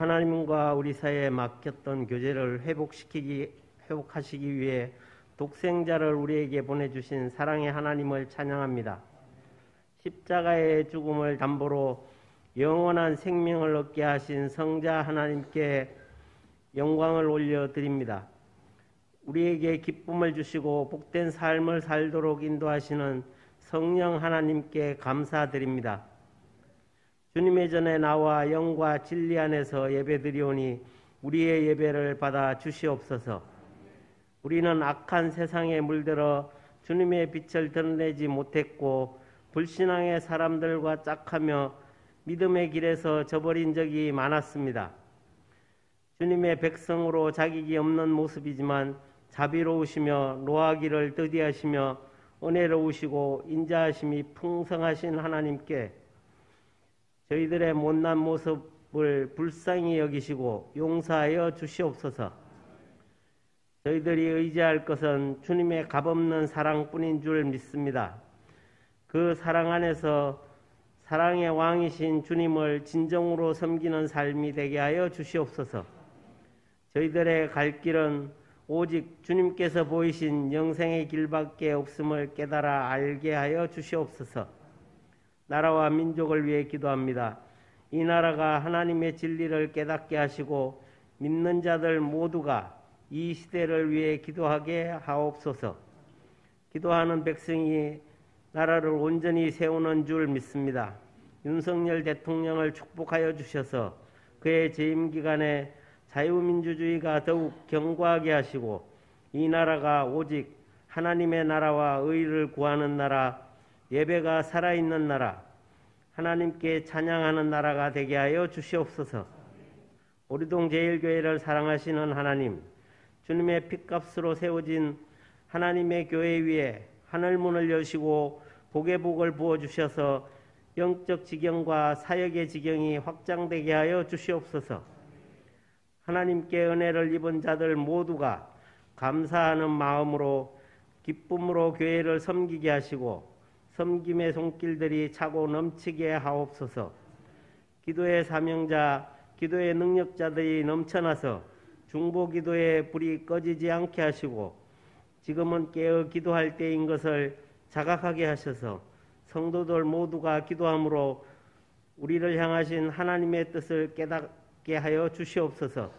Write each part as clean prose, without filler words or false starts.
하나님과 우리 사이에 막혔던 교제를 회복하시기 위해 독생자를 우리에게 보내주신 사랑의 하나님을 찬양합니다. 십자가의 죽음을 담보로 영원한 생명을 얻게 하신 성자 하나님께 영광을 올려드립니다. 우리에게 기쁨을 주시고 복된 삶을 살도록 인도하시는 성령 하나님께 감사드립니다. 주님의 전에 나와 영과 진리 안에서 예배드리오니 우리의 예배를 받아 주시옵소서. 우리는 악한 세상에 물들어 주님의 빛을 드러내지 못했고 불신앙의 사람들과 짝하며 믿음의 길에서 저버린 적이 많았습니다. 주님의 백성으로 자격이 없는 모습이지만 자비로우시며 노하기를 더디하시며 은혜로우시고 인자하심이 풍성하신 하나님께 저희들의 못난 모습을 불쌍히 여기시고 용서하여 주시옵소서. 저희들이 의지할 것은 주님의 값없는 사랑뿐인 줄 믿습니다. 그 사랑 안에서 사랑의 왕이신 주님을 진정으로 섬기는 삶이 되게 하여 주시옵소서. 저희들의 갈 길은 오직 주님께서 보이신 영생의 길밖에 없음을 깨달아 알게 하여 주시옵소서. 나라와 민족을 위해 기도합니다. 이 나라가 하나님의 진리를 깨닫게 하시고 믿는 자들 모두가 이 시대를 위해 기도하게 하옵소서. 기도하는 백성이 나라를 온전히 세우는 줄 믿습니다. 윤석열 대통령을 축복하여 주셔서 그의 재임 기간에 자유민주주의가 더욱 견고하게 하시고 이 나라가 오직 하나님의 나라와 의를 구하는 나라, 예배가 살아있는 나라, 하나님께 찬양하는 나라가 되게 하여 주시옵소서. 오리동 제일교회를 사랑하시는 하나님, 주님의 핏값으로 세워진 하나님의 교회 위에 하늘문을 여시고 복의 복을 부어주셔서 영적 지경과 사역의 지경이 확장되게 하여 주시옵소서. 하나님께 은혜를 입은 자들 모두가 감사하는 마음으로 기쁨으로 교회를 섬기게 하시고 섬김의 손길들이 차고 넘치게 하옵소서. 기도의 사명자, 기도의 능력자들이 넘쳐나서 중보기도의 불이 꺼지지 않게 하시고 지금은 깨어 기도할 때인 것을 자각하게 하셔서 성도들 모두가 기도함으로 우리를 향하신 하나님의 뜻을 깨닫게 하여 주시옵소서.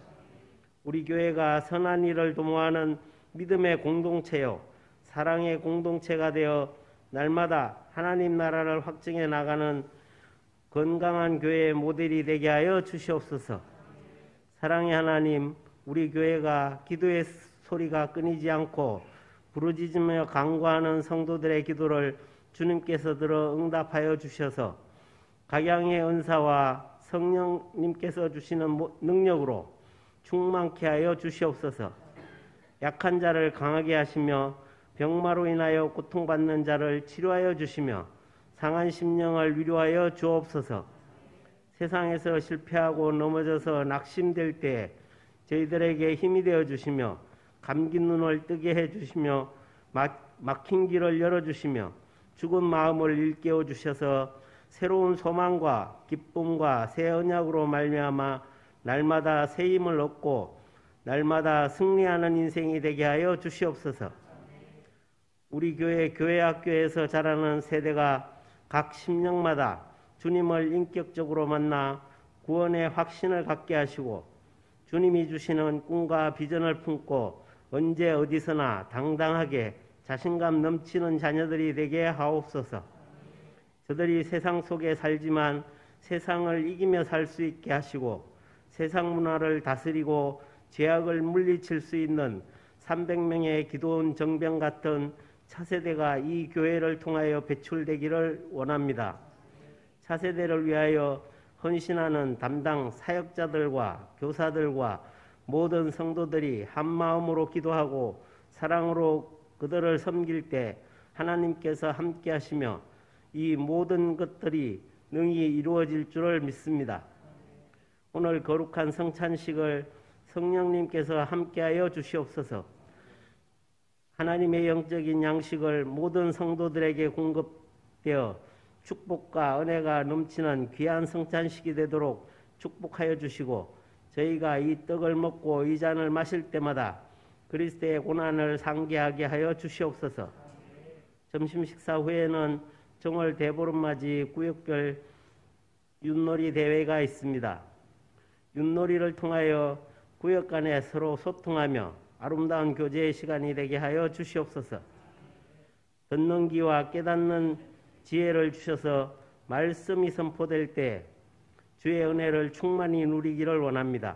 우리 교회가 선한 일을 도모하는 믿음의 공동체요 사랑의 공동체가 되어 날마다 하나님 나라를 확증해 나가는 건강한 교회의 모델이 되게 하여 주시옵소서. 사랑의 하나님, 우리 교회가 기도의 소리가 끊이지 않고 부르짖으며 간구하는 성도들의 기도를 주님께서 들어 응답하여 주셔서 각양의 은사와 성령님께서 주시는 능력으로 충만케 하여 주시옵소서. 약한 자를 강하게 하시며 병마로 인하여 고통받는 자를 치료하여 주시며 상한 심령을 위로하여 주옵소서. 세상에서 실패하고 넘어져서 낙심될 때에 저희들에게 힘이 되어 주시며 감긴 눈을 뜨게 해 주시며 막힌 길을 열어 주시며 죽은 마음을 일깨워 주셔서 새로운 소망과 기쁨과 새 언약으로 말미암아 날마다 새 힘을 얻고 날마다 승리하는 인생이 되게 하여 주시옵소서. 우리 교회 학교에서 자라는 세대가 각 심령마다 주님을 인격적으로 만나 구원의 확신을 갖게 하시고 주님이 주시는 꿈과 비전을 품고 언제 어디서나 당당하게 자신감 넘치는 자녀들이 되게 하옵소서. 저들이 세상 속에 살지만 세상을 이기며 살 수 있게 하시고 세상 문화를 다스리고 죄악을 물리칠 수 있는 300명의 기도원 정병 같은 차세대가 이 교회를 통하여 배출되기를 원합니다. 차세대를 위하여 헌신하는 담당 사역자들과 교사들과 모든 성도들이 한마음으로 기도하고 사랑으로 그들을 섬길 때 하나님께서 함께 하시며 이 모든 것들이 능히 이루어질 줄을 믿습니다. 오늘 거룩한 성찬식을 성령님께서 함께하여 주시옵소서. 하나님의 영적인 양식을 모든 성도들에게 공급되어 축복과 은혜가 넘치는 귀한 성찬식이 되도록 축복하여 주시고 저희가 이 떡을 먹고 이 잔을 마실 때마다 그리스도의 고난을 상기하게 하여 주시옵소서. 점심 식사 후에는 정월 대보름맞이 구역별 윷놀이 대회가 있습니다. 윷놀이를 통하여 구역 간에 서로 소통하며 아름다운 교제의 시간이 되게 하여 주시옵소서. 듣는 귀와 깨닫는 지혜를 주셔서 말씀이 선포될 때 주의 은혜를 충만히 누리기를 원합니다.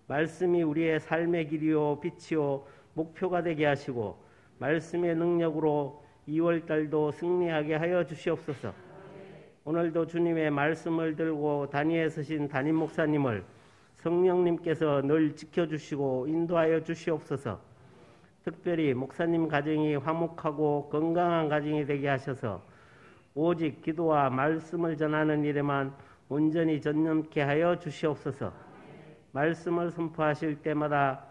말씀이 우리의 삶의 길이요 빛이요 목표가 되게 하시고 말씀의 능력으로 2월달도 승리하게 하여 주시옵소서. 오늘도 주님의 말씀을 들고 단위에 서신 담임 목사님을 성령님께서 늘 지켜주시고 인도하여 주시옵소서. 특별히 목사님 가정이 화목하고 건강한 가정이 되게 하셔서 오직 기도와 말씀을 전하는 일에만 온전히 전념케 하여 주시옵소서. 말씀을 선포하실 때마다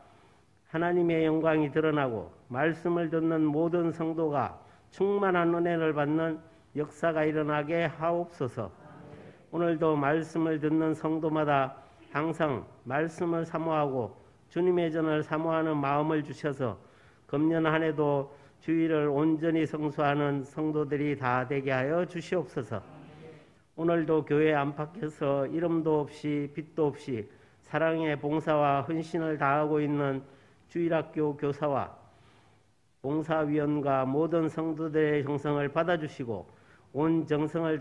하나님의 영광이 드러나고 말씀을 듣는 모든 성도가 충만한 은혜를 받는 역사가 일어나게 하옵소서. 오늘도 말씀을 듣는 성도마다 항상 말씀을 사모하고 주님의 전을 사모하는 마음을 주셔서 금년 한 해도 주의를 온전히 성수하는 성도들이 다 되게 하여 주시옵소서. 오늘도 교회 안팎에서 이름도 없이 빛도 없이 사랑의 봉사와 헌신을 다하고 있는 주일학교 교사와 봉사위원과 모든 성도들의 정성을 받아주시고 온 정성을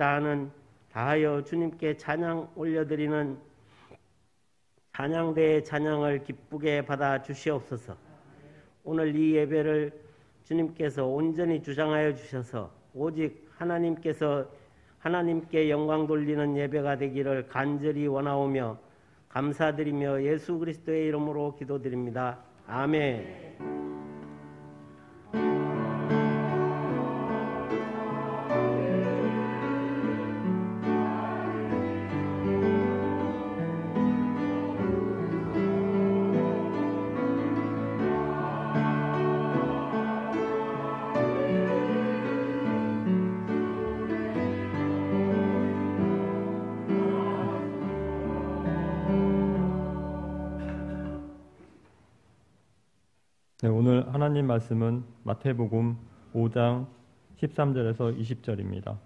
다하여 주님께 찬양 올려드리는 찬양대의 찬양을 기쁘게 받아 주시옵소서. 오늘 이 예배를 주님께서 온전히 주장하여 주셔서 오직 하나님께 영광 돌리는 예배가 되기를 간절히 원하오며 감사드리며 예수 그리스도의 이름으로 기도드립니다. 아멘. 네, 오늘 하나님 말씀은 마태복음 5장 13절에서 20절입니다.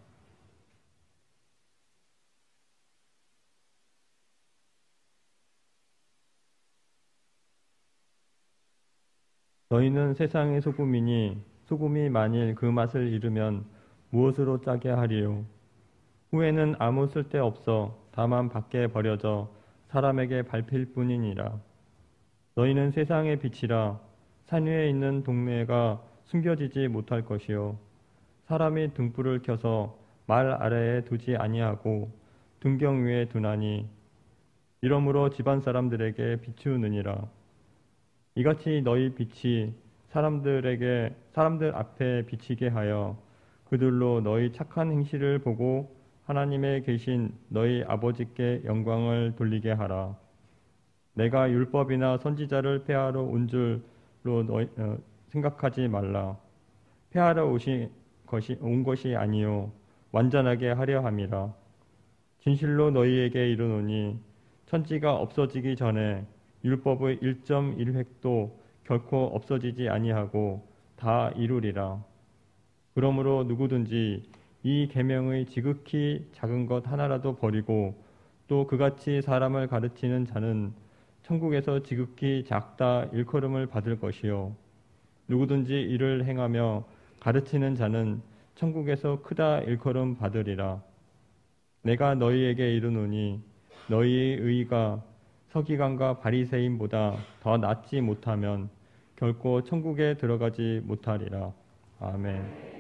너희는 세상의 소금이니 소금이 만일 그 맛을 잃으면 무엇으로 짜게 하리요? 후에는 아무 쓸데 없어 다만 밖에 버려져 사람에게 밟힐 뿐이니라. 너희는 세상의 빛이라. 산 위에 있는 동네가 숨겨지지 못할 것이요 사람이 등불을 켜서 말 아래에 두지 아니하고 등경 위에 두나니 이러므로 집안 사람들에게 비추느니라. 이같이 너희 빛이 사람들 앞에 비치게 하여 그들로 너희 착한 행실을 보고 하나님에 계신 너희 아버지께 영광을 돌리게 하라. 내가 율법이나 선지자를 폐하러 온 줄로 생각하지 말라. 폐하러 온 것이 아니요 완전하게 하려 함이라. 진실로 너희에게 이르노니 천지가 없어지기 전에 율법의 1.1획도 결코 없어지지 아니하고 다 이루리라. 그러므로 누구든지 이 계명의 지극히 작은 것 하나라도 버리고 또 그같이 사람을 가르치는 자는 천국에서 지극히 작다 일컬음을 받을 것이요 누구든지 이를 행하며 가르치는 자는 천국에서 크다 일컬음 받으리라. 내가 너희에게 이르노니 너희의 의가 서기관과 바리새인보다 더 낫지 못하면 결코 천국에 들어가지 못하리라. 아멘.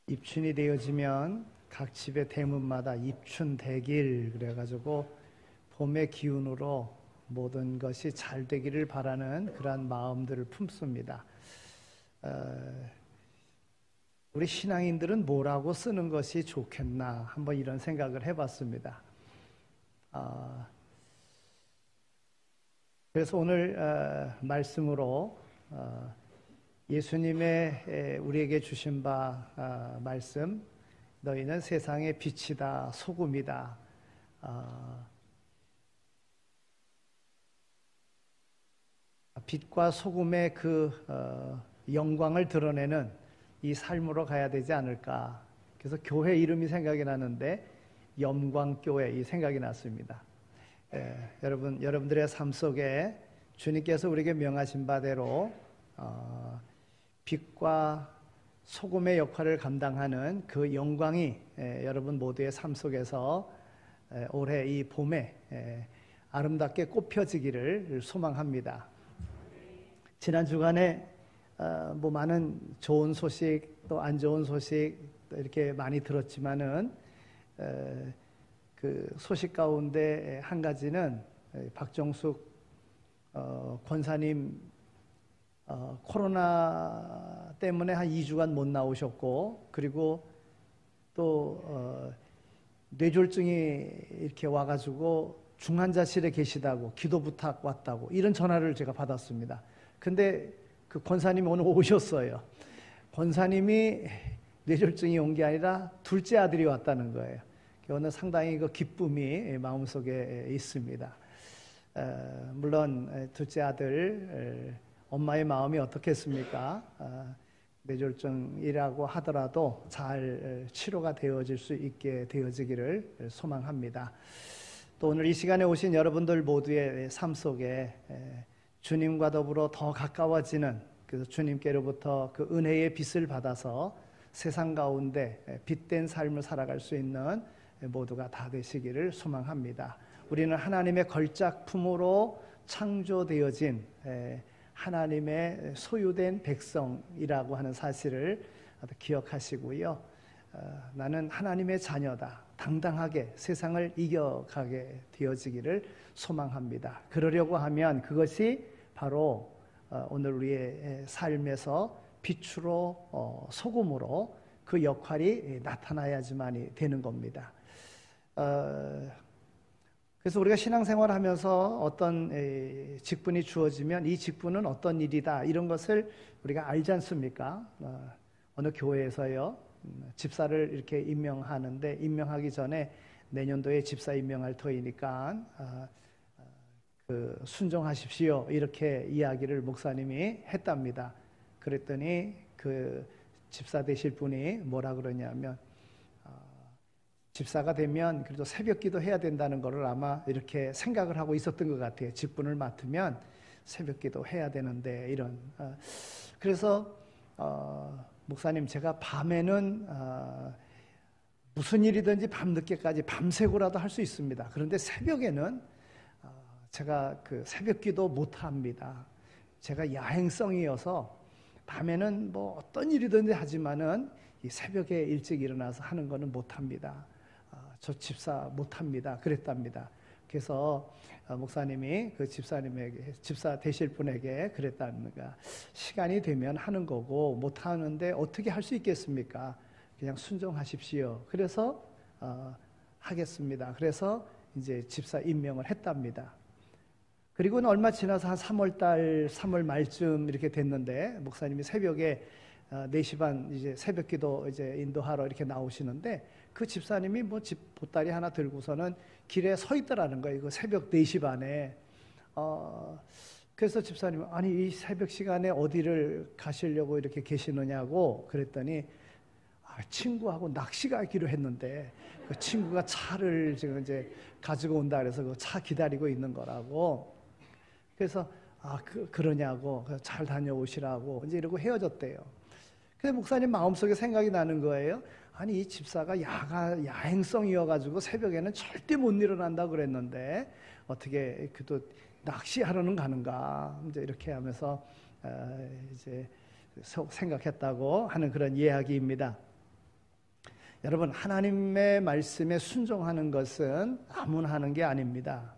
입춘이 되어지면 각 집의 대문마다 입춘대길 그래가지고 봄의 기운으로 모든 것이 잘 되기를 바라는 그러한 마음들을 품습니다. 우리 신앙인들은 뭐라고 쓰는 것이 좋겠나 한번 이런 생각을 해봤습니다. 그래서 오늘 말씀으로 예수님의 우리에게 주신 바 말씀, 너희는 세상의 빛이다, 소금이다. 빛과 소금의 그 영광을 드러내는 이 삶으로 가야 되지 않을까. 그래서 교회 이름이 생각이 나는데 염광교회 이 생각이 났습니다. 여러분들의 삶 속에 주님께서 우리에게 명하신 바대로 빛과 소금의 역할을 감당하는 그 영광이 여러분 모두의 삶 속에서 올해 이 봄에 아름답게 꽃펴지기를 소망합니다. 지난 주간에 뭐 많은 좋은 소식 또 안 좋은 소식 이렇게 많이 들었지만은 그 소식 가운데 한 가지는 박정숙 권사님 코로나 때문에 한 2주간 못 나오셨고, 그리고 또 뇌졸중이 이렇게 와가지고 중환자실에 계시다고 기도 부탁 왔다고 이런 전화를 제가 받았습니다. 근데 그 권사님이 오늘 오셨어요. 권사님이 뇌졸중이 온 게 아니라 둘째 아들이 왔다는 거예요. 오늘 상당히 그 기쁨이 마음속에 있습니다. 물론 둘째 아들 엄마의 마음이 어떻겠습니까? 뇌졸중이라고 하더라도 잘 치료가 되어질 수 있게 되어지기를 소망합니다. 또 오늘 이 시간에 오신 여러분들 모두의 삶 속에 주님과 더불어 더 가까워지는, 그래서 주님께로부터 그 은혜의 빛을 받아서 세상 가운데 빛된 삶을 살아갈 수 있는 모두가 다 되시기를 소망합니다. 우리는 하나님의 걸작품으로 창조되어진 하나님의 소유된 백성이라고 하는 사실을 기억하시고요. 나는 하나님의 자녀다. 당당하게 세상을 이겨가게 되어지기를 소망합니다. 그러려고 하면 그것이 바로 오늘 우리의 삶에서 빛으로 소금으로 그 역할이 나타나야지만이 되는 겁니다. 그래서 우리가 신앙생활을 하면서 어떤 직분이 주어지면 이 직분은 어떤 일이다 이런 것을 우리가 알지 않습니까? 어느 교회에서요 집사를 이렇게 임명하는데, 임명하기 전에 내년도에 집사 임명할 터이니까 순종하십시오 이렇게 이야기를 목사님이 했답니다. 그랬더니 그 집사 되실 분이 뭐라 그러냐면 집사가 되면 그래도 새벽 기도 해야 된다는 것을 아마 이렇게 생각을 하고 있었던 것 같아요. 직분을 맡으면 새벽 기도 해야 되는데 이런. 그래서 목사님 제가 밤에는 무슨 일이든지 밤늦게까지 밤새고라도 할 수 있습니다. 그런데 새벽에는 제가 그 새벽 기도 못 합니다. 제가 야행성이어서 밤에는 뭐 어떤 일이든지 하지만은 이 새벽에 일찍 일어나서 하는 거는 못 합니다. 저 집사 못 합니다. 그랬답니다. 그래서 목사님이 그 집사님에게, 집사 되실 분에게 그랬답니다. 시간이 되면 하는 거고 못 하는데 어떻게 할 수 있겠습니까? 그냥 순종하십시오. 그래서 하겠습니다. 그래서 이제 집사 임명을 했답니다. 그리고는 얼마 지나서 한 3월 말쯤 이렇게 됐는데 목사님이 새벽에 4시 반 이제 새벽 기도 이제 인도하러 이렇게 나오시는데 그 집사님이 뭐 집 보따리 하나 들고서는 길에 서 있더라는 거예요. 그 새벽 4시 반에. 그래서 집사님이 아니 이 새벽 시간에 어디를 가시려고 이렇게 계시느냐고 그랬더니 친구하고 낚시 가기로 했는데 그 친구가 차를 지금 이제 가지고 온다 그래서 그 차 기다리고 있는 거라고. 그래서 그러냐고 잘 다녀오시라고 이제 이러고 헤어졌대요. 근데 목사님 마음속에 생각이 나는 거예요. 아니 이 집사가 야행성이어가지고 새벽에는 절대 못 일어난다고 그랬는데 어떻게 그도 낚시하러는 가는가 이제 이렇게 하면서 이제 생각했다고 하는 그런 이야기입니다. 여러분 하나님의 말씀에 순종하는 것은 아무나 하는 게 아닙니다.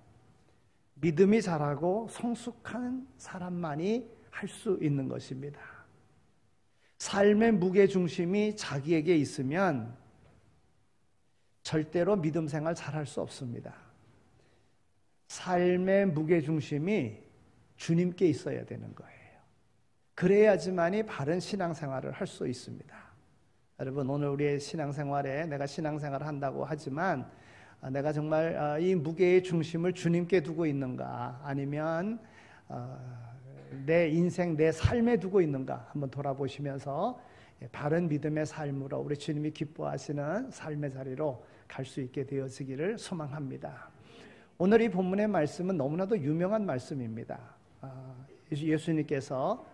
믿음이 잘하고 성숙한 사람만이 할 수 있는 것입니다. 삶의 무게중심이 자기에게 있으면 절대로 믿음 생활 잘할 수 없습니다. 삶의 무게중심이 주님께 있어야 되는 거예요. 그래야지만이 바른 신앙생활을 할 수 있습니다. 여러분 오늘 우리의 신앙생활에 내가 신앙생활을 한다고 하지만 내가 정말 이 무게의 중심을 주님께 두고 있는가, 아니면 내 인생, 내 삶에 두고 있는가 한번 돌아보시면서 바른 믿음의 삶으로 우리 주님이 기뻐하시는 삶의 자리로 갈 수 있게 되어지기를 소망합니다. 오늘 이 본문의 말씀은 너무나도 유명한 말씀입니다. 예수님께서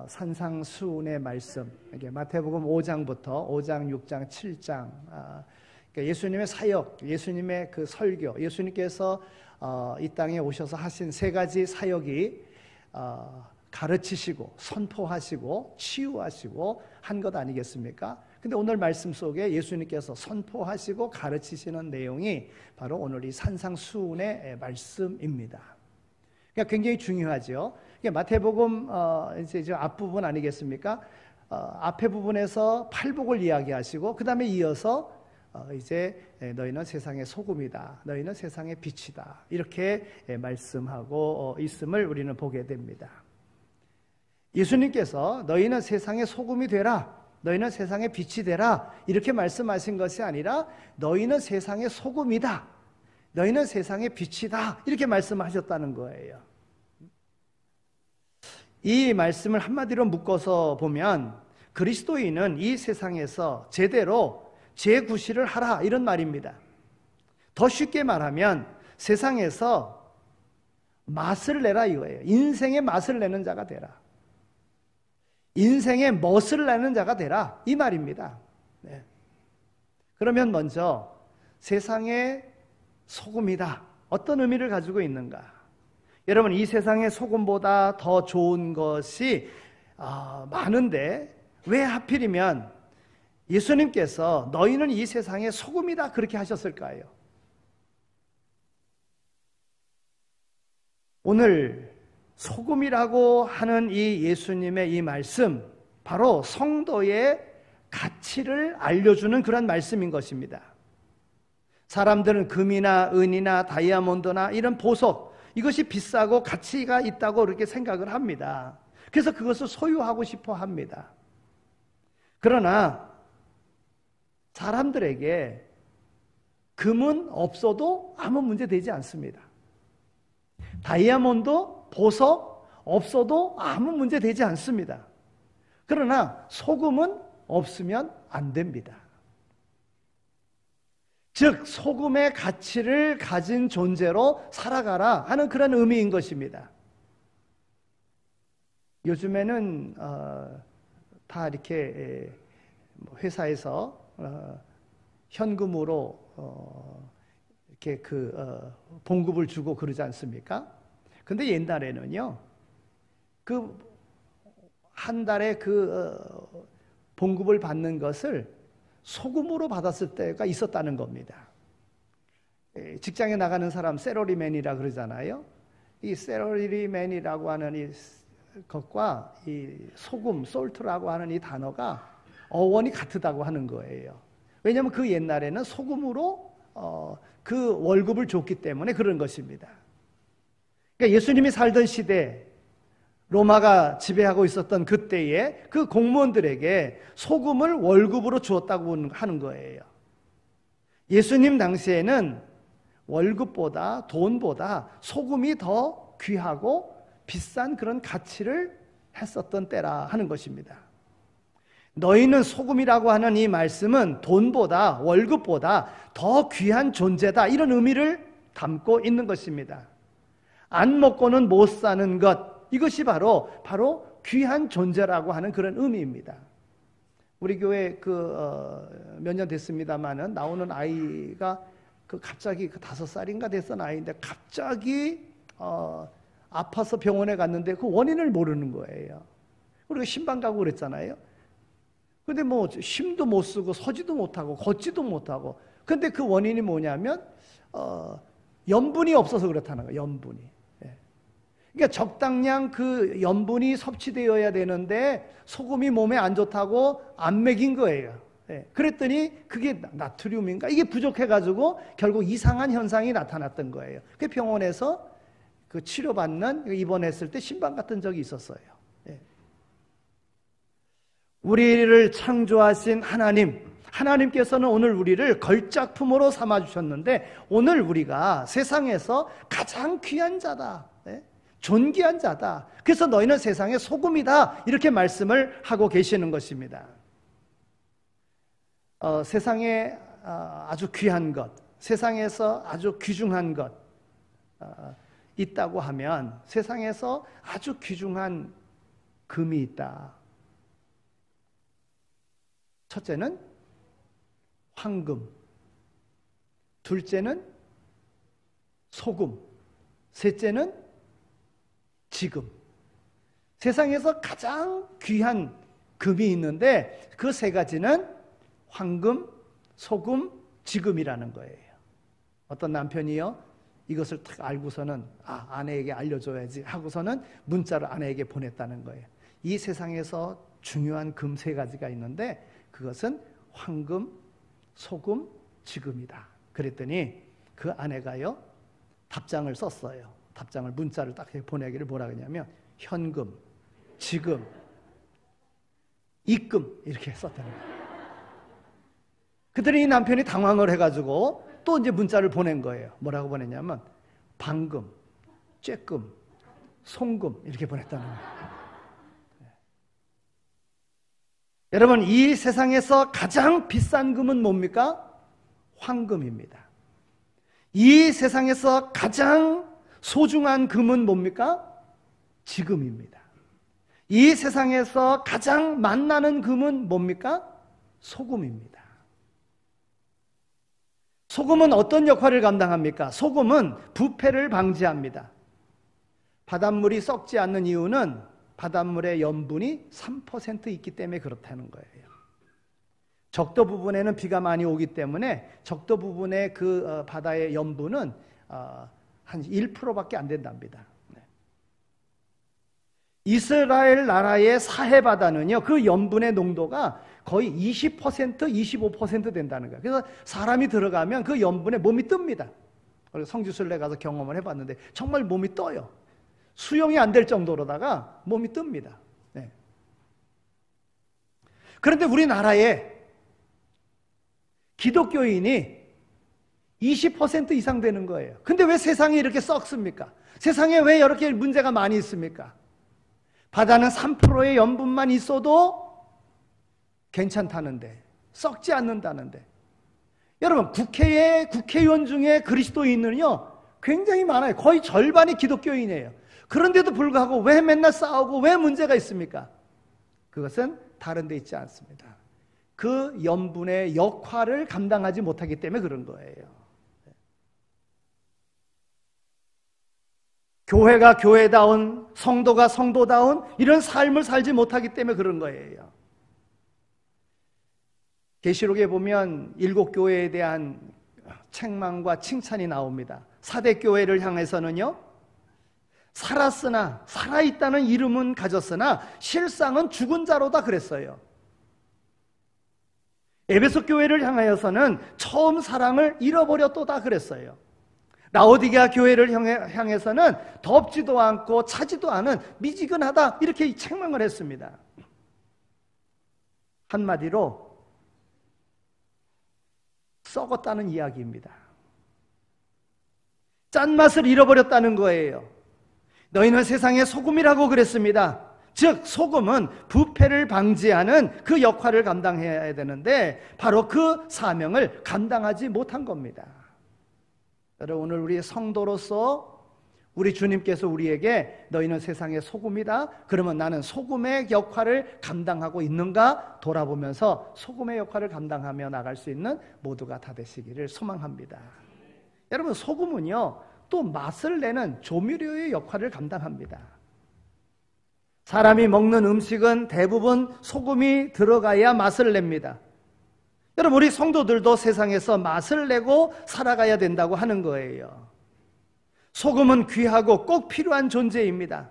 산상수훈의 말씀, 마태복음 5장부터 5장, 6장, 7장, 예수님의 사역, 예수님의 그 설교, 예수님께서 이 땅에 오셔서 하신 세 가지 사역이 가르치시고 선포하시고 치유하시고 한 것 아니겠습니까? 근데 오늘 말씀 속에 예수님께서 선포하시고 가르치시는 내용이 바로 오늘 이 산상수훈의 말씀입니다. 그러니까 굉장히 중요하죠. 마태복음 이제 앞부분 아니겠습니까? 앞에 부분에서 팔복을 이야기하시고 그 다음에 이어서 이제 너희는 세상의 소금이다, 너희는 세상의 빛이다, 이렇게 말씀하고 있음을 우리는 보게 됩니다. 예수님께서 너희는 세상의 소금이 되라, 너희는 세상의 빛이 되라, 이렇게 말씀하신 것이 아니라 너희는 세상의 소금이다, 너희는 세상의 빛이다, 이렇게 말씀하셨다는 거예요. 이 말씀을 한마디로 묶어서 보면 그리스도인은 이 세상에서 제대로 재구실을 하라, 이런 말입니다. 더 쉽게 말하면 세상에서 맛을 내라 이거예요. 인생의 맛을 내는 자가 되라, 인생의 멋을 내는 자가 되라, 이 말입니다. 네. 그러면 먼저 세상의 소금이다, 어떤 의미를 가지고 있는가? 여러분, 이 세상의 소금보다 더 좋은 것이 많은데 왜 하필이면 예수님께서 너희는 이 세상의 소금이다 그렇게 하셨을까요? 오늘 소금이라고 하는 이 예수님의 이 말씀, 바로 성도의 가치를 알려주는 그런 말씀인 것입니다. 사람들은 금이나 은이나 다이아몬드나 이런 보석, 이것이 비싸고 가치가 있다고 그렇게 생각을 합니다. 그래서 그것을 소유하고 싶어 합니다. 그러나 사람들에게 금은 없어도 아무 문제 되지 않습니다. 다이아몬드, 보석 없어도 아무 문제 되지 않습니다. 그러나 소금은 없으면 안 됩니다. 즉 소금의 가치를 가진 존재로 살아가라 하는 그런 의미인 것입니다. 요즘에는 다 이렇게 회사에서 현금으로 이렇게 봉급을 주고 그러지 않습니까? 근데 옛날에는요, 한 달에 봉급을 받는 것을 소금으로 받았을 때가 있었다는 겁니다. 직장에 나가는 사람 셀러리맨이라 그러잖아요. 이 셀러리맨이라고 하는 이 것과 이 소금, 솔트라고 하는 이 단어가 어원이 같다고 하는 거예요. 왜냐하면 그 옛날에는 소금으로 그 월급을 줬기 때문에 그런 것입니다. 그러니까 예수님이 살던 시대, 로마가 지배하고 있었던 그때에 그 공무원들에게 소금을 월급으로 주었다고 하는 거예요. 예수님 당시에는 월급보다, 돈보다 소금이 더 귀하고 비싼 그런 가치를 했었던 때라 하는 것입니다. 너희는 소금이라고 하는 이 말씀은 돈보다, 월급보다 더 귀한 존재다, 이런 의미를 담고 있는 것입니다. 안 먹고는 못 사는 것, 이것이 바로 귀한 존재라고 하는 그런 의미입니다. 우리 교회 몇 년 됐습니다만은 나오는 아이가 갑자기 5살인가 됐던 아이인데 갑자기 아파서 병원에 갔는데 그 원인을 모르는 거예요. 우리가 신방 가고 그랬잖아요. 근데 뭐 힘도 못 쓰고 서지도 못하고 걷지도 못하고, 근데 그 원인이 뭐냐면 염분이 없어서 그렇다는 거예요. 염분이. 그러니까 적당량 그 염분이 섭취되어야 되는데 소금이 몸에 안 좋다고 안 먹인 거예요. 그랬더니 그게 나트륨인가 이게 부족해가지고 결국 이상한 현상이 나타났던 거예요. 그 병원에서 그 치료받는, 입원했을 때 신방 갔던 적이 있었어요. 우리를 창조하신 하나님, 하나님께서는 오늘 우리를 걸작품으로 삼아주셨는데 오늘 우리가 세상에서 가장 귀한 자다, 존귀한 자다. 그래서 너희는 세상의 소금이다, 이렇게 말씀을 하고 계시는 것입니다. 세상에 아주 귀한 것, 세상에서 아주 귀중한 것 있다고 하면 세상에서 아주 귀중한 금이 있다. 첫째는 황금, 둘째는 소금, 셋째는 지금. 세상에서 가장 귀한 금이 있는데 그 세 가지는 황금, 소금, 지금이라는 거예요. 어떤 남편이요, 이것을 딱 알고서는 아내에게 알려줘야지 하고서는 문자를 아내에게 보냈다는 거예요. 이 세상에서 중요한 금 세 가지가 있는데 그것은 황금, 소금, 지금이다. 그랬더니 그 아내가요, 답장을 썼어요. 답장을, 문자를 딱 보내기를 뭐라 그러냐면 현금, 지금, 입금, 이렇게 썼다는 거예요. 그랬더니 이 남편이 당황을 해가지고 또 이제 문자를 보낸 거예요. 뭐라고 보냈냐면 방금, 쬐끔, 송금, 이렇게 보냈다는 거예요. 여러분, 이 세상에서 가장 비싼 금은 뭡니까? 황금입니다. 이 세상에서 가장 소중한 금은 뭡니까? 지금입니다. 이 세상에서 가장 만나는 금은 뭡니까? 소금입니다. 소금은 어떤 역할을 감당합니까? 소금은 부패를 방지합니다. 바닷물이 썩지 않는 이유는 바닷물의 염분이 3% 있기 때문에 그렇다는 거예요. 적도 부분에는 비가 많이 오기 때문에 적도 부분의 그 바다의 염분은 한 1%밖에 안 된답니다. 이스라엘 나라의 사해바다는요, 그 염분의 농도가 거의 20%, 25% 된다는 거예요. 그래서 사람이 들어가면 그 염분에 몸이 뜹니다. 성지순례 가서 경험을 해봤는데 정말 몸이 떠요. 수용이 안 될 정도로다가 몸이 뜹니다. 네. 그런데 우리나라에 기독교인이 20% 이상 되는 거예요. 근데 왜 세상이 이렇게 썩습니까? 세상에 왜 이렇게 문제가 많이 있습니까? 바다는 3%의 염분만 있어도 괜찮다는데, 썩지 않는다는데. 여러분, 국회의원 중에 그리스도인은요 굉장히 많아요. 거의 절반이 기독교인이에요. 그런데도 불구하고 왜 맨날 싸우고 왜 문제가 있습니까? 그것은 다른 데 있지 않습니다. 그 염분의 역할을 감당하지 못하기 때문에 그런 거예요. 교회가 교회다운, 성도가 성도다운 이런 삶을 살지 못하기 때문에 그런 거예요. 계시록에 보면 7교회에 대한 책망과 칭찬이 나옵니다. 사대교회를 향해서는요, 살았으나, 살아있다는 이름은 가졌으나 실상은 죽은 자로다 그랬어요. 에베소 교회를 향하여서는 처음 사랑을 잃어버렸도다 그랬어요. 라오디게아 교회를 향해서는 덥지도 않고 차지도 않은 미지근하다, 이렇게 책망을 했습니다. 한마디로 썩었다는 이야기입니다. 짠맛을 잃어버렸다는 거예요. 너희는 세상의 소금이라고 그랬습니다. 즉 소금은 부패를 방지하는 그 역할을 감당해야 되는데 바로 그 사명을 감당하지 못한 겁니다. 여러분, 오늘 우리 성도로서 우리 주님께서 우리에게 너희는 세상의 소금이다. 그러면 나는 소금의 역할을 감당하고 있는가 돌아보면서 소금의 역할을 감당하며 나갈 수 있는 모두가 다 되시기를 소망합니다. 여러분, 소금은요 또 맛을 내는 조미료의 역할을 감당합니다. 사람이 먹는 음식은 대부분 소금이 들어가야 맛을 냅니다. 여러분, 우리 성도들도 세상에서 맛을 내고 살아가야 된다고 하는 거예요. 소금은 귀하고 꼭 필요한 존재입니다.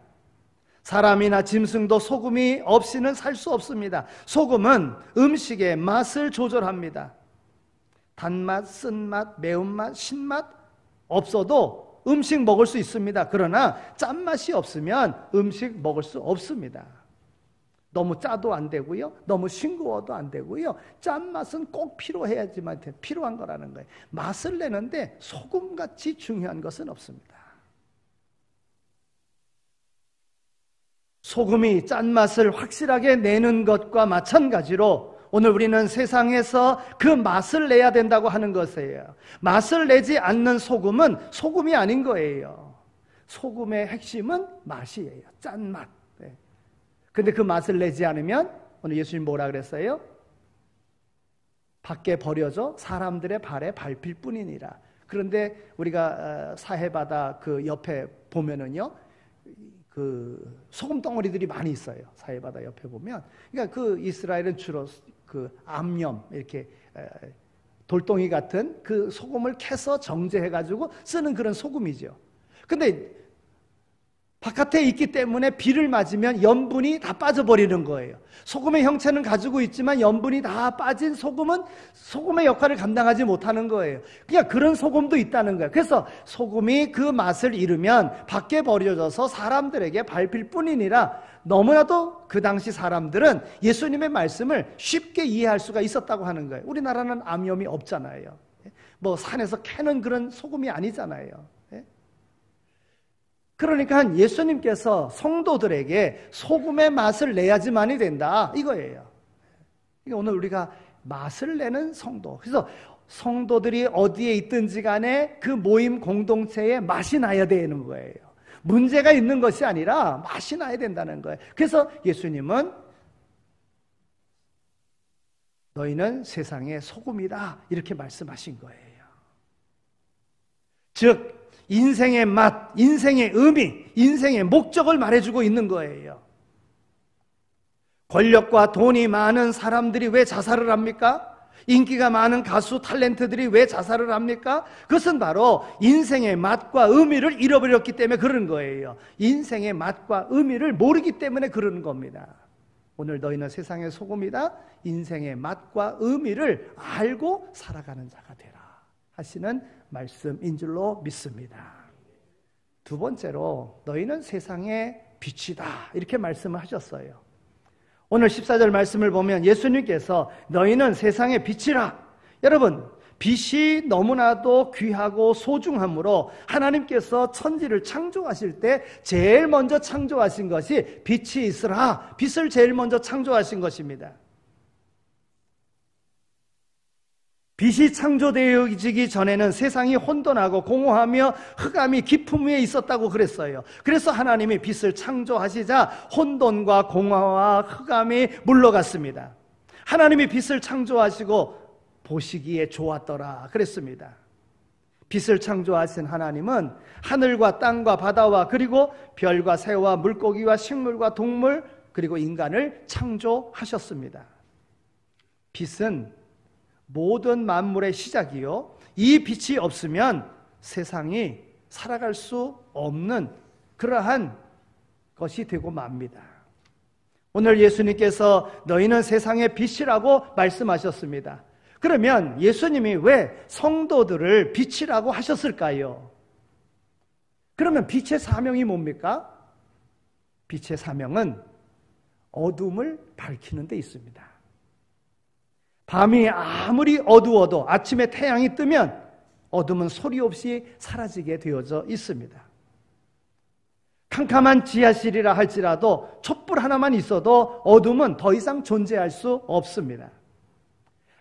사람이나 짐승도 소금이 없이는 살 수 없습니다. 소금은 음식의 맛을 조절합니다. 단맛, 쓴맛, 매운맛, 신맛 없어도 음식 먹을 수 있습니다. 그러나 짠맛이 없으면 음식 먹을 수 없습니다. 너무 짜도 안 되고요. 너무 싱거워도 안 되고요. 짠맛은 꼭 필요해야지만 필요한 거라는 거예요. 맛을 내는데 소금같이 중요한 것은 없습니다. 소금이 짠맛을 확실하게 내는 것과 마찬가지로 오늘 우리는 세상에서 그 맛을 내야 된다고 하는 것이에요. 맛을 내지 않는 소금은 소금이 아닌 거예요. 소금의 핵심은 맛이에요. 짠맛. 근데 그 맛을 내지 않으면 오늘 예수님 뭐라 그랬어요? 밖에 버려져 사람들의 발에 밟힐 뿐이니라. 그런데 우리가 사해바다 그 옆에 보면은요, 그 소금 덩어리들이 많이 있어요. 사해바다 옆에 보면. 그러니까 그 이스라엘은 주로 그 암염 이렇게 돌덩이 같은 그 소금을 캐서 정제해가지고 쓰는 그런 소금이죠. 근데 바깥에 있기 때문에 비를 맞으면 염분이 다 빠져버리는 거예요. 소금의 형체는 가지고 있지만 염분이 다 빠진 소금은 소금의 역할을 감당하지 못하는 거예요. 그냥 그런 소금도 있다는 거예요. 그래서 소금이 그 맛을 잃으면 밖에 버려져서 사람들에게 밟힐 뿐이니라. 너무나도 그 당시 사람들은 예수님의 말씀을 쉽게 이해할 수가 있었다고 하는 거예요. 우리나라는 암염이 없잖아요. 뭐 산에서 캐는 그런 소금이 아니잖아요. 그러니까 예수님께서 성도들에게 소금의 맛을 내야지만이 된다 이거예요. 그러니까 오늘 우리가 맛을 내는 성도, 그래서 성도들이 어디에 있든지 간에 그 모임 공동체에 맛이 나야 되는 거예요. 문제가 있는 것이 아니라 맛이 나야 된다는 거예요. 그래서 예수님은 너희는 세상의 소금이다 이렇게 말씀하신 거예요. 즉 인생의 맛, 인생의 의미, 인생의 목적을 말해주고 있는 거예요. 권력과 돈이 많은 사람들이 왜 자살을 합니까? 인기가 많은 가수, 탤런트들이 왜 자살을 합니까? 그것은 바로 인생의 맛과 의미를 잃어버렸기 때문에 그러는 거예요. 인생의 맛과 의미를 모르기 때문에 그러는 겁니다. 오늘 너희는 세상의 소금이다. 인생의 맛과 의미를 알고 살아가는 자가 되라 하시는 말씀인 줄로 믿습니다. 두 번째로 너희는 세상의 빛이다 이렇게 말씀을 하셨어요. 오늘 14절 말씀을 보면 예수님께서 너희는 세상의 빛이라. 여러분, 빛이 너무나도 귀하고 소중하므로 하나님께서 천지를 창조하실 때 제일 먼저 창조하신 것이 빛이 있으라. 빛을 제일 먼저 창조하신 것입니다. 빛이 창조되어지기 전에는 세상이 혼돈하고 공허하며 흑암이 깊음 위에 있었다고 그랬어요. 그래서 하나님이 빛을 창조하시자 혼돈과 공허와 흑암이 물러갔습니다. 하나님이 빛을 창조하시고 보시기에 좋았더라 그랬습니다. 빛을 창조하신 하나님은 하늘과 땅과 바다와 그리고 별과 새와 물고기와 식물과 동물 그리고 인간을 창조하셨습니다. 빛은 모든 만물의 시작이요. 이 빛이 없으면 세상이 살아갈 수 없는 그러한 것이 되고 맙니다. 오늘 예수님께서 너희는 세상의 빛이라고 말씀하셨습니다. 그러면 예수님이 왜 성도들을 빛이라고 하셨을까요? 그러면 빛의 사명이 뭡니까? 빛의 사명은 어둠을 밝히는 데 있습니다. 밤이 아무리 어두워도 아침에 태양이 뜨면 어둠은 소리 없이 사라지게 되어져 있습니다. 캄캄한 지하실이라 할지라도 촛불 하나만 있어도 어둠은 더 이상 존재할 수 없습니다.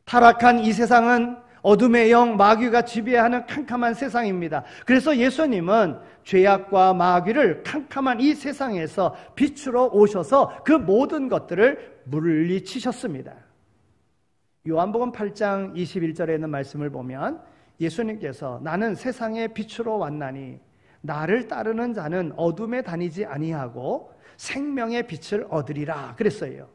타락한 이 세상은 어둠의 영 마귀가 지배하는 캄캄한 세상입니다. 그래서 예수님은 죄악과 마귀를 캄캄한 이 세상에서 빛으로 오셔서 그 모든 것들을 물리치셨습니다. 요한복음 8장 21절에 있는 말씀을 보면 예수님께서 나는 세상의 빛으로 왔나니 나를 따르는 자는 어둠에 다니지 아니하고 생명의 빛을 얻으리라 그랬어요.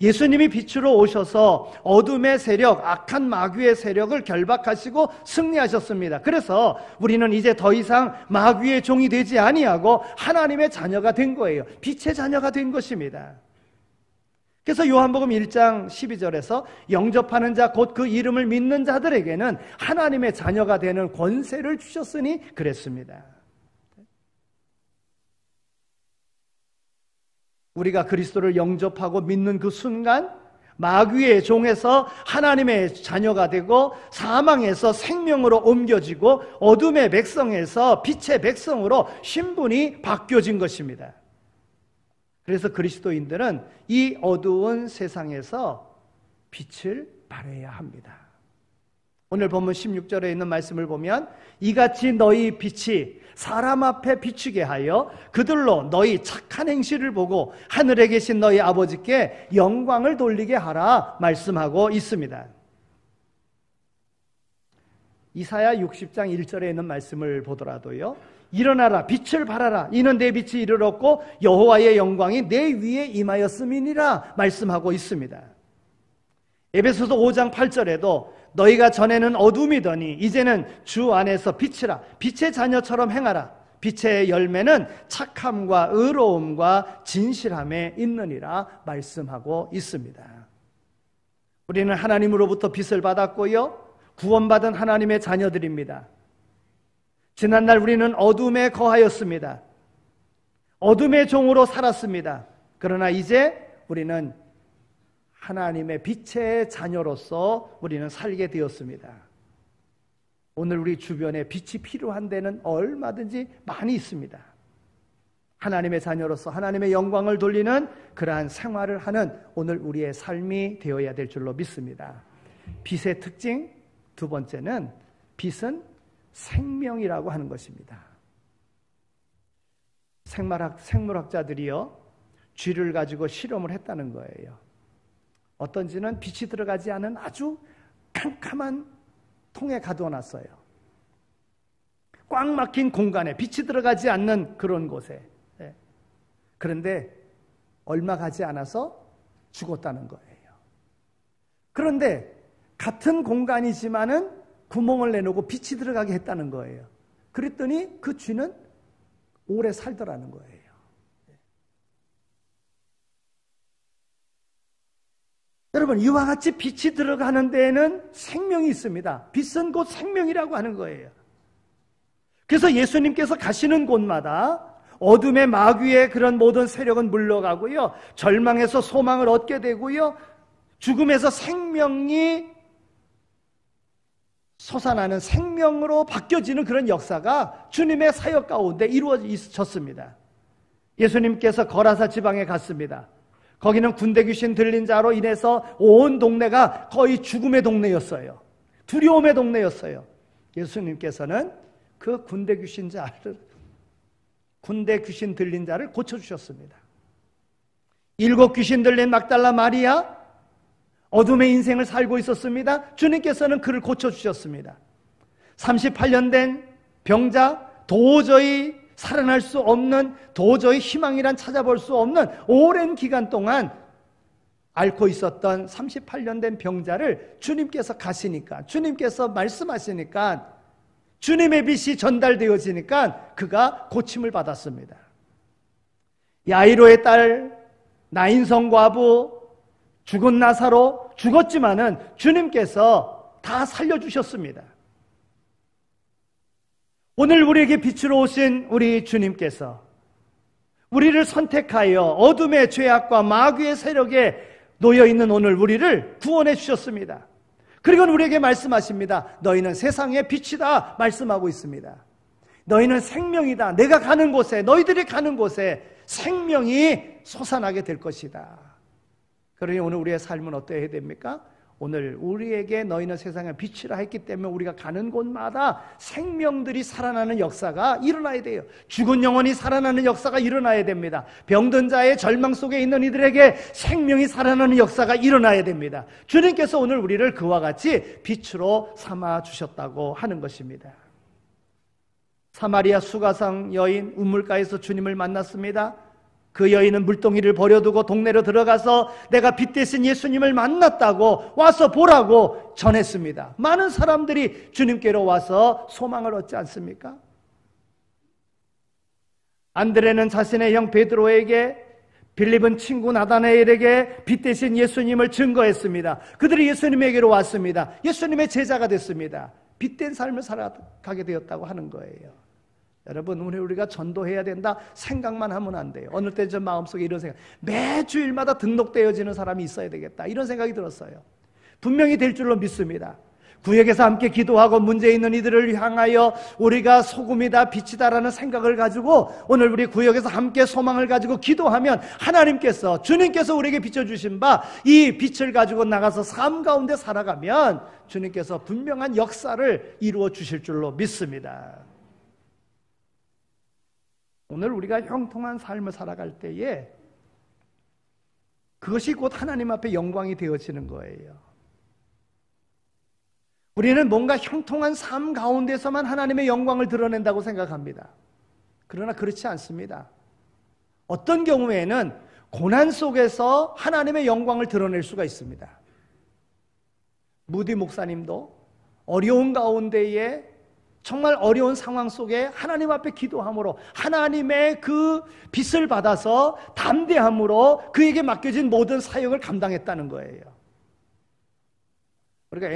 예수님이 빛으로 오셔서 어둠의 세력, 악한 마귀의 세력을 결박하시고 승리하셨습니다. 그래서 우리는 이제 더 이상 마귀의 종이 되지 아니하고 하나님의 자녀가 된 거예요. 빛의 자녀가 된 것입니다. 그래서 요한복음 1장 12절에서 영접하는 자 곧 그 이름을 믿는 자들에게는 하나님의 자녀가 되는 권세를 주셨으니 그랬습니다. 우리가 그리스도를 영접하고 믿는 그 순간 마귀의 종에서 하나님의 자녀가 되고 사망에서 생명으로 옮겨지고 어둠의 백성에서 빛의 백성으로 신분이 바뀌어진 것입니다. 그래서 그리스도인들은 이 어두운 세상에서 빛을 발해야 합니다. 오늘 본문 16절에 있는 말씀을 보면 이같이 너희 빛이 사람 앞에 비추게 하여 그들로 너희 착한 행실을 보고 하늘에 계신 너희 아버지께 영광을 돌리게 하라 말씀하고 있습니다. 이사야 60장 1절에 있는 말씀을 보더라도요, 일어나라 빛을 발하라 이는 내 빛이 이르렀고 여호와의 영광이 내 위에 임하였음이니라 말씀하고 있습니다. 에베소서 5장 8절에도 너희가 전에는 어둠이더니 이제는 주 안에서 빛이라 빛의 자녀처럼 행하라 빛의 열매는 착함과 의로움과 진실함에 있느니라 말씀하고 있습니다. 우리는 하나님으로부터 빛을 받았고요, 구원받은 하나님의 자녀들입니다. 지난날 우리는 어둠에 거하였습니다. 어둠의 종으로 살았습니다. 그러나 이제 우리는 하나님의 빛의 자녀로서 우리는 살게 되었습니다. 오늘 우리 주변에 빛이 필요한 데는 얼마든지 많이 있습니다. 하나님의 자녀로서 하나님의 영광을 돌리는 그러한 생활을 하는 오늘 우리의 삶이 되어야 될 줄로 믿습니다. 빛의 특징 두 번째는 빛은 생명이라고 하는 것입니다. 생물학자들이요, 쥐를 가지고 실험을 했다는 거예요. 어떤 쥐는 빛이 들어가지 않은 아주 캄캄한 통에 가둬놨어요. 꽉 막힌 공간에 빛이 들어가지 않는 그런 곳에. 그런데 얼마 가지 않아서 죽었다는 거예요. 그런데 같은 공간이지만은 구멍을 내놓고 빛이 들어가게 했다는 거예요. 그랬더니 그 쥐는 오래 살더라는 거예요. 여러분, 이와 같이 빛이 들어가는 데에는 생명이 있습니다. 빛은 곧 생명이라고 하는 거예요. 그래서 예수님께서 가시는 곳마다 어둠의 마귀의 그런 모든 세력은 물러가고요, 절망에서 소망을 얻게 되고요, 죽음에서 생명이 솟아나는 생명으로 바뀌어지는 그런 역사가 주님의 사역 가운데 이루어졌습니다. 예수님께서 거라사 지방에 갔습니다. 거기는 군대 귀신 들린 자로 인해서 온 동네가 거의 죽음의 동네였어요. 두려움의 동네였어요. 예수님께서는 그 군대 귀신 들린 자를 고쳐주셨습니다. 7 귀신 들린 막달라 마리아, 어둠의 인생을 살고 있었습니다. 주님께서는 그를 고쳐주셨습니다. 38년 된 병자, 도저히 살아날 수 없는, 도저히 희망이란 찾아볼 수 없는 오랜 기간 동안 앓고 있었던 38년 된 병자를 주님께서 가시니까, 주님께서 말씀하시니까, 주님의 빛이 전달되어지니까 그가 고침을 받았습니다. 야이로의 딸, 나인성 과부, 죽은 나사로 죽었지만은 주님께서 다 살려주셨습니다. 오늘 우리에게 빛으로 오신 우리 주님께서 우리를 선택하여 어둠의 죄악과 마귀의 세력에 놓여있는 오늘 우리를 구원해 주셨습니다. 그리고 우리에게 말씀하십니다. 너희는 세상의 빛이다 말씀하고 있습니다. 너희는 생명이다. 내가 가는 곳에, 너희들이 가는 곳에 생명이 솟아나게 될 것이다. 그러니 오늘 우리의 삶은 어떠해야 됩니까? 오늘 우리에게 너희는 세상의 빛이라 했기 때문에 우리가 가는 곳마다 생명들이 살아나는 역사가 일어나야 돼요. 죽은 영혼이 살아나는 역사가 일어나야 됩니다. 병든 자의 절망 속에 있는 이들에게 생명이 살아나는 역사가 일어나야 됩니다. 주님께서 오늘 우리를 그와 같이 빛으로 삼아 주셨다고 하는 것입니다. 사마리아 수가성 여인 우물가에서 주님을 만났습니다. 그 여인은 물동이를 버려두고 동네로 들어가서 내가 빛 대신 예수님을 만났다고 와서 보라고 전했습니다. 많은 사람들이 주님께로 와서 소망을 얻지 않습니까? 안드레는 자신의 형 베드로에게, 빌립은 친구 나다나엘에게 빛 대신 예수님을 증거했습니다. 그들이 예수님에게로 왔습니다. 예수님의 제자가 됐습니다. 빛된 삶을 살아가게 되었다고 하는 거예요. 여러분, 우리가 전도해야 된다 생각만 하면 안 돼요. 어느 때 저 마음속에 이런 생각, 매주일마다 등록되어지는 사람이 있어야 되겠다, 이런 생각이 들었어요. 분명히 될 줄로 믿습니다. 구역에서 함께 기도하고 문제 있는 이들을 향하여 우리가 소금이다 빛이다라는 생각을 가지고 오늘 우리 구역에서 함께 소망을 가지고 기도하면 하나님께서, 주님께서 우리에게 비춰주신 바 이 빛을 가지고 나가서 삶 가운데 살아가면 주님께서 분명한 역사를 이루어 주실 줄로 믿습니다. 오늘 우리가 형통한 삶을 살아갈 때에 그것이 곧 하나님 앞에 영광이 되어지는 거예요. 우리는 뭔가 형통한 삶 가운데서만 하나님의 영광을 드러낸다고 생각합니다. 그러나 그렇지 않습니다. 어떤 경우에는 고난 속에서 하나님의 영광을 드러낼 수가 있습니다. 무디 목사님도 어려운 가운데에 정말 어려운 상황 속에 하나님 앞에 기도함으로 하나님의 그 빛을 받아서 담대함으로 그에게 맡겨진 모든 사역을 감당했다는 거예요. 우리가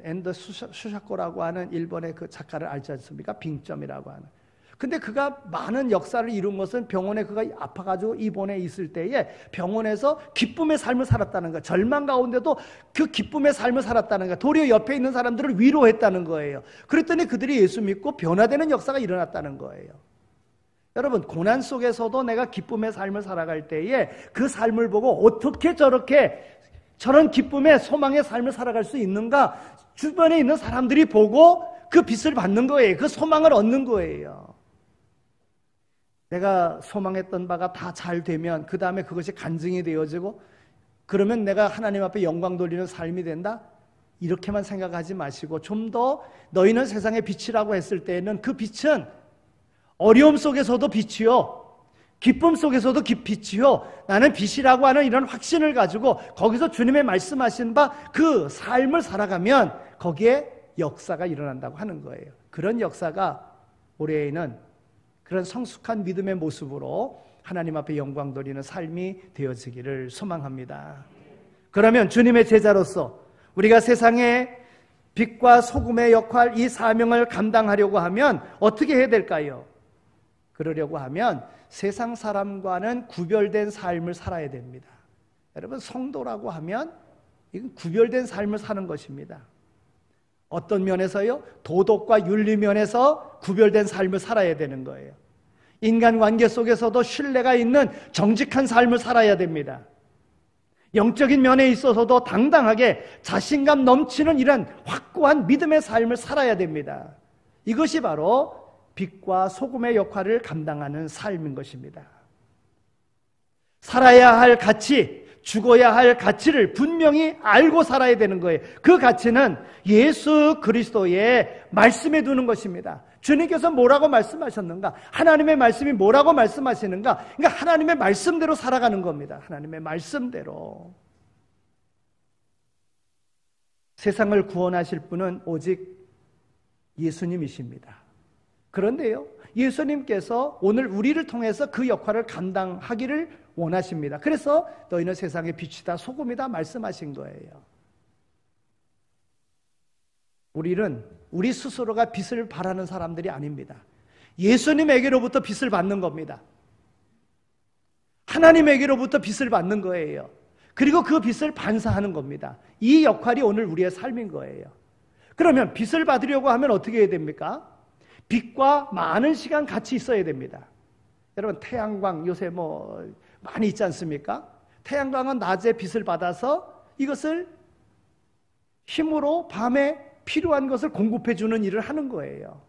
엔더 수샤코라고 하는 일본의 그 작가를 알지 않습니까? 빙점이라고 하는. 근데 그가 많은 역사를 이룬 것은 병원에 그가 아파가지고 입원해 있을 때에 병원에서 기쁨의 삶을 살았다는 거예요. 절망 가운데도 그 기쁨의 삶을 살았다는 거예요. 도리어 옆에 있는 사람들을 위로했다는 거예요. 그랬더니 그들이 예수 믿고 변화되는 역사가 일어났다는 거예요. 여러분, 고난 속에서도 내가 기쁨의 삶을 살아갈 때에 그 삶을 보고 어떻게 저런 기쁨의 소망의 삶을 살아갈 수 있는가, 주변에 있는 사람들이 보고 그 빛을 받는 거예요. 그 소망을 얻는 거예요. 내가 소망했던 바가 다 잘 되면 그 다음에 그것이 간증이 되어지고 그러면 내가 하나님 앞에 영광 돌리는 삶이 된다? 이렇게만 생각하지 마시고 좀 더 너희는 세상의 빛이라고 했을 때에는 그 빛은 어려움 속에서도 빛이요, 기쁨 속에서도 빛이요, 나는 빛이라고 하는 이런 확신을 가지고 거기서 주님의 말씀하신 바 그 삶을 살아가면 거기에 역사가 일어난다고 하는 거예요. 그런 역사가 올해에는 그런 성숙한 믿음의 모습으로 하나님 앞에 영광 돌리는 삶이 되어지기를 소망합니다. 그러면 주님의 제자로서 우리가 세상의 빛과 소금의 역할, 이 사명을 감당하려고 하면 어떻게 해야 될까요? 그러려고 하면 세상 사람과는 구별된 삶을 살아야 됩니다. 여러분, 성도라고 하면 이건 구별된 삶을 사는 것입니다. 어떤 면에서요? 도덕과 윤리 면에서 구별된 삶을 살아야 되는 거예요. 인간관계 속에서도 신뢰가 있는 정직한 삶을 살아야 됩니다. 영적인 면에 있어서도 당당하게 자신감 넘치는 이런 확고한 믿음의 삶을 살아야 됩니다. 이것이 바로 빛과 소금의 역할을 감당하는 삶인 것입니다. 살아야 할 가치, 죽어야 할 가치를 분명히 알고 살아야 되는 거예요. 그 가치는 예수 그리스도의 말씀에 두는 것입니다. 주님께서 뭐라고 말씀하셨는가? 하나님의 말씀이 뭐라고 말씀하시는가? 그러니까 하나님의 말씀대로 살아가는 겁니다. 하나님의 말씀대로. 세상을 구원하실 분은 오직 예수님이십니다. 그런데요, 예수님께서 오늘 우리를 통해서 그 역할을 감당하기를 원하십니다. 그래서 너희는 세상의 빛이다, 소금이다 말씀하신 거예요. 우리는 우리 스스로가 빛을 발하는 사람들이 아닙니다. 예수님에게로부터 빛을 받는 겁니다. 하나님에게로부터 빛을 받는 거예요. 그리고 그 빛을 반사하는 겁니다. 이 역할이 오늘 우리의 삶인 거예요. 그러면 빛을 받으려고 하면 어떻게 해야 됩니까? 빛과 많은 시간 같이 있어야 됩니다. 여러분, 태양광 요새 많이 있지 않습니까? 태양광은 낮에 빛을 받아서 이것을 힘으로 밤에 필요한 것을 공급해주는 일을 하는 거예요.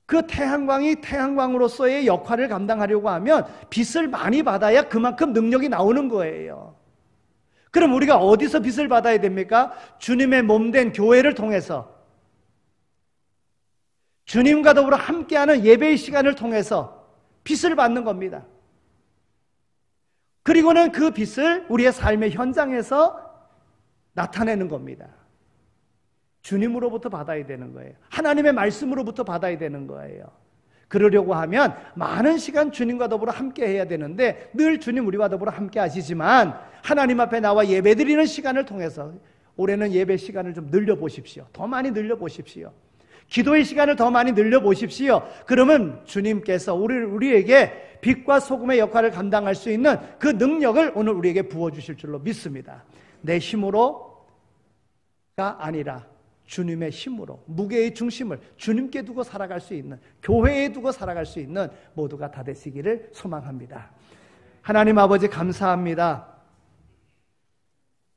그 태양광이 태양광으로서의 역할을 감당하려고 하면 빛을 많이 받아야 그만큼 능력이 나오는 거예요. 그럼 우리가 어디서 빛을 받아야 됩니까? 주님의 몸된 교회를 통해서, 주님과 더불어 함께하는 예배의 시간을 통해서 빛을 받는 겁니다. 그리고는 그 빛을 우리의 삶의 현장에서 나타내는 겁니다. 주님으로부터 받아야 되는 거예요. 하나님의 말씀으로부터 받아야 되는 거예요. 그러려고 하면 많은 시간 주님과 더불어 함께 해야 되는데 늘 주님 우리와 더불어 함께 하시지만 하나님 앞에 나와 예배드리는 시간을 통해서 올해는 예배 시간을 좀 늘려보십시오. 더 많이 늘려보십시오. 기도의 시간을 더 많이 늘려보십시오. 그러면 주님께서 우리에게 빛과 소금의 역할을 감당할 수 있는 그 능력을 오늘 우리에게 부어주실 줄로 믿습니다. 내 힘으로가 아니라 주님의 힘으로 무게의 중심을 주님께 두고 살아갈 수 있는, 교회에 두고 살아갈 수 있는 모두가 다 되시기를 소망합니다. 하나님 아버지 감사합니다.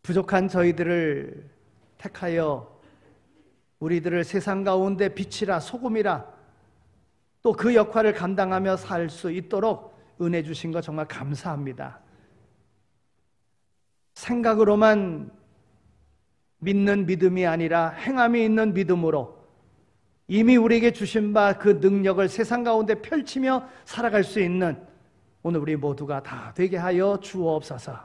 부족한 저희들을 택하여 우리들을 세상 가운데 빛이라 소금이라 또 그 역할을 감당하며 살 수 있도록 은혜 주신 것 정말 감사합니다. 생각으로만 믿는 믿음이 아니라 행함이 있는 믿음으로 이미 우리에게 주신 바 그 능력을 세상 가운데 펼치며 살아갈 수 있는 오늘 우리 모두가 다 되게 하여 주옵소서.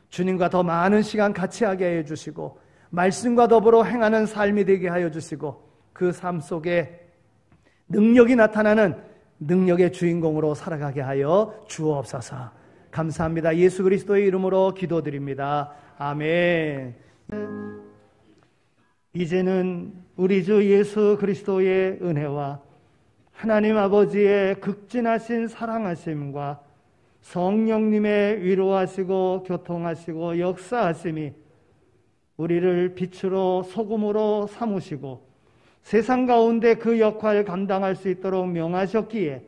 주님과 더 많은 시간 같이 하게 하여 주시고 말씀과 더불어 행하는 삶이 되게 하여 주시고 그 삶 속에 능력이 나타나는 능력의 주인공으로 살아가게 하여 주옵소서. 감사합니다. 예수 그리스도의 이름으로 기도드립니다. 아멘. 이제는 우리 주 예수 그리스도의 은혜와 하나님 아버지의 극진하신 사랑하심과 성령님의 위로하시고 교통하시고 역사하심이 우리를 빛으로 소금으로 삼으시고 세상 가운데 그 역할을 감당할 수 있도록 명하셨기에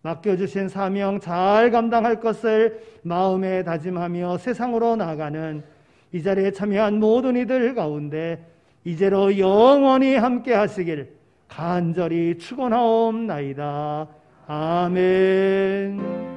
맡겨주신 사명 잘 감당할 것을 마음에 다짐하며 세상으로 나가는 이 자리에 참여한 모든 이들 가운데 이제로 영원히 함께 하시길 간절히 축원하옵나이다. 아멘.